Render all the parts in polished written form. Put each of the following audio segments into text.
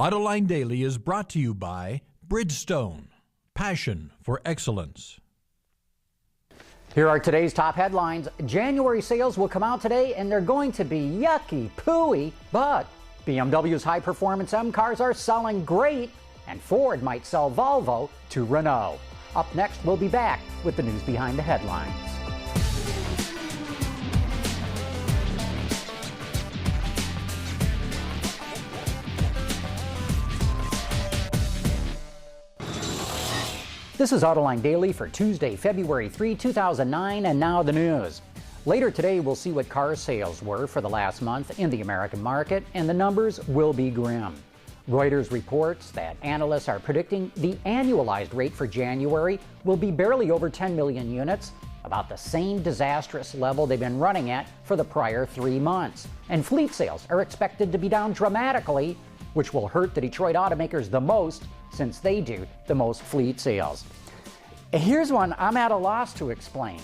Autoline Daily is brought to you by Bridgestone, passion for excellence. Here are today's top headlines. January sales will come out today and they're going to be yucky pooey, but BMW's high-performance M cars are selling great and Ford might sell Volvo to Renault. Up next, we'll be back with the news behind the headlines. This is Autoline Daily for Tuesday, February 3, 2009, and now the news. Later today, we'll see what car sales were for the last month in the American market, and the numbers will be grim. Reuters reports that analysts are predicting the annualized rate for January will be barely over 10 million units, about the same disastrous level they've been running at for the prior 3 months. And fleet sales are expected to be down dramatically, which will hurt the Detroit automakers the most since they do the most fleet sales. Here's one I'm at a loss to explain.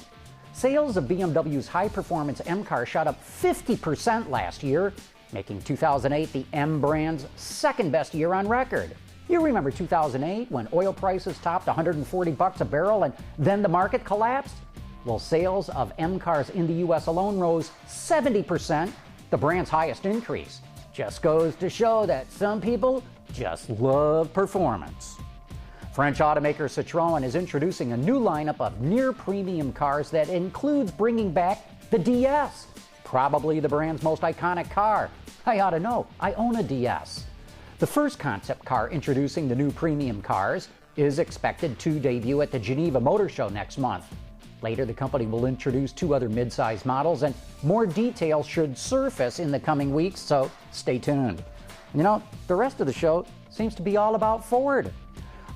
Sales of BMW's high-performance M car shot up 50% last year, making 2008 the M brand's second best year on record. You remember 2008 when oil prices topped $140 a barrel and then the market collapsed? Well, sales of M cars in the US alone rose 70%, the brand's highest increase. Just goes to show that some people just love performance. French automaker Citroen is introducing a new lineup of near-premium cars that includes bringing back the DS, probably the brand's most iconic car. I ought to know, I own a DS. The first concept car introducing the new premium cars is expected to debut at the Geneva Motor Show next month. Later, the company will introduce 2 other mid-size models, and more details should surface in the coming weeks, so stay tuned. You know, the rest of the show seems to be all about Ford.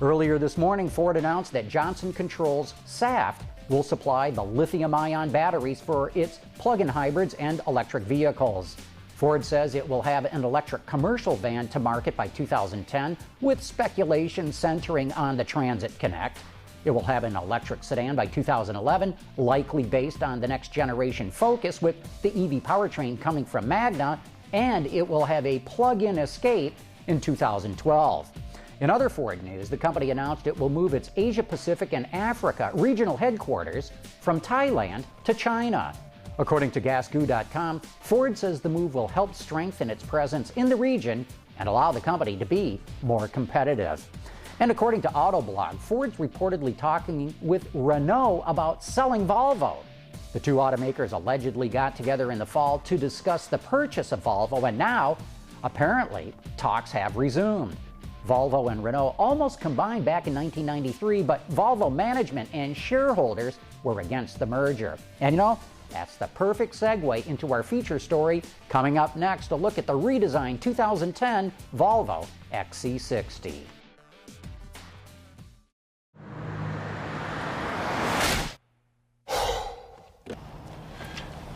Earlier this morning, Ford announced that Johnson Controls Saft will supply the lithium-ion batteries for its plug-in hybrids and electric vehicles. Ford says it will have an electric commercial van to market by 2010, with speculation centering on the Transit Connect. It will have an electric sedan by 2011, likely based on the next generation Focus with the EV powertrain coming from Magna, and it will have a plug-in Escape in 2012. In other Ford news, the company announced it will move its Asia-Pacific and Africa regional headquarters from Thailand to China. According to GasGoo.com, Ford says the move will help strengthen its presence in the region and allow the company to be more competitive. And according to Autoblog, Ford's reportedly talking with Renault about selling Volvo. The two automakers allegedly got together in the fall to discuss the purchase of Volvo, and now, apparently, talks have resumed. Volvo and Renault almost combined back in 1993, but Volvo management and shareholders were against the merger. And you know, that's the perfect segue into our feature story. Coming up next, a look at the redesigned 2010 Volvo XC60.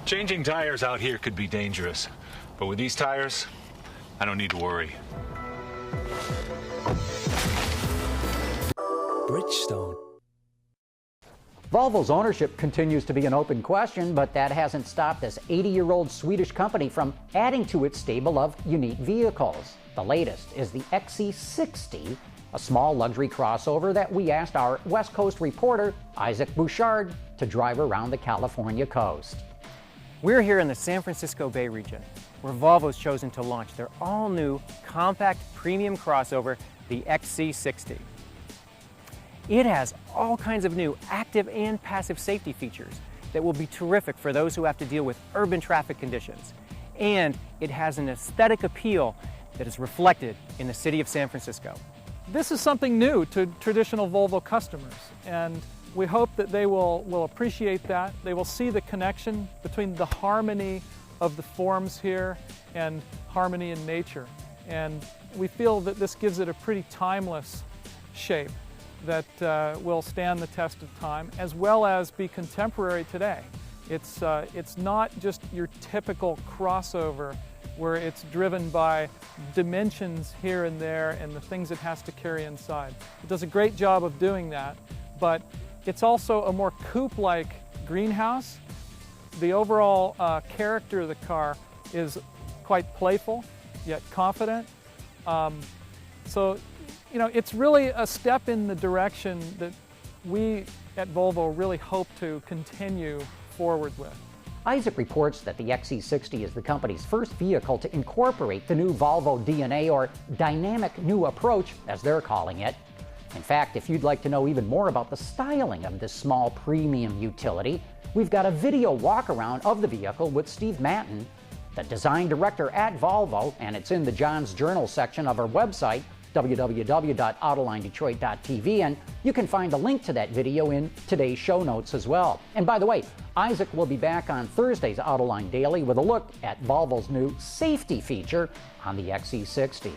Changing tires out here could be dangerous, but with these tires, I don't need to worry. Bridgestone. Volvo's ownership continues to be an open question, but that hasn't stopped this 80-year-old Swedish company from adding to its stable of unique vehicles. The latest is the XC60, a small luxury crossover that we asked our West Coast reporter, Isaac Bouchard, to drive around the California coast. We're here in the San Francisco Bay region, where Volvo's chosen to launch their all-new compact premium crossover, the XC60. It has all kinds of new active and passive safety features that will be terrific for those who have to deal with urban traffic conditions. And it has an aesthetic appeal that is reflected in the city of San Francisco. This is something new to traditional Volvo customers, and we hope that they will appreciate that. They will see the connection between the harmony of the forms here and harmony in nature. And we feel that this gives it a pretty timeless shape that will stand the test of time, as well as be contemporary today. It's not just your typical crossover where it's driven by dimensions here and there and the things it has to carry inside. It does a great job of doing that, but it's also a more coupe-like greenhouse. The overall character of the car is quite playful, yet confident. So, you know, it's really a step in the direction that we at Volvo really hope to continue forward with. Isaac reports that the XC60 is the company's first vehicle to incorporate the new Volvo DNA, or dynamic new approach, as they're calling it. In fact, if you'd like to know even more about the styling of this small premium utility, we've got a video walk-around of the vehicle with Steve Mattin, the design director at Volvo, and it's in the John's Journal section of our website, www.autolinedetroit.tv, and you can find a link to that video in today's show notes as well. And by the way, Isaac will be back on Thursday's Autoline Daily with a look at Volvo's new safety feature on the XC60.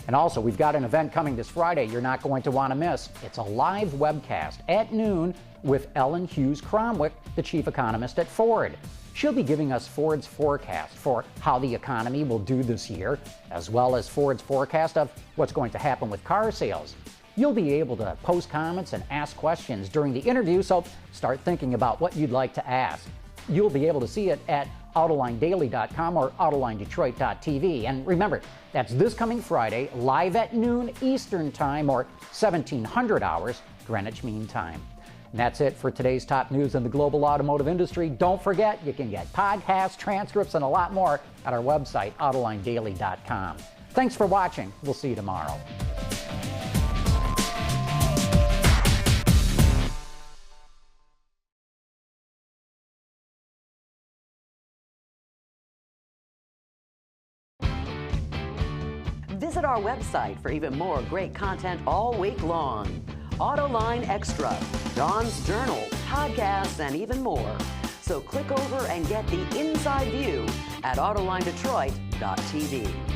And also, we've got an event coming this Friday you're not going to want to miss. It's a live webcast at noon with Ellen Hughes-Cromwick, the chief economist at Ford. She'll be giving us Ford's forecast for how the economy will do this year, as well as Ford's forecast of what's going to happen with car sales. You'll be able to post comments and ask questions during the interview, so start thinking about what you'd like to ask. You'll be able to see it at AutolineDaily.com or AutolineDetroit.tv. And remember, that's this coming Friday, live at noon Eastern Time, or 1700 hours Greenwich Mean Time. And that's it for today's top news in the global automotive industry. Don't forget, you can get podcasts, transcripts, and a lot more at our website, AutolineDaily.com. Thanks for watching. We'll see you tomorrow. Visit our website for even more great content all week long. Autoline Extra, John's Journal, podcasts, and even more. So click over and get the inside view at AutolineDetroit.tv.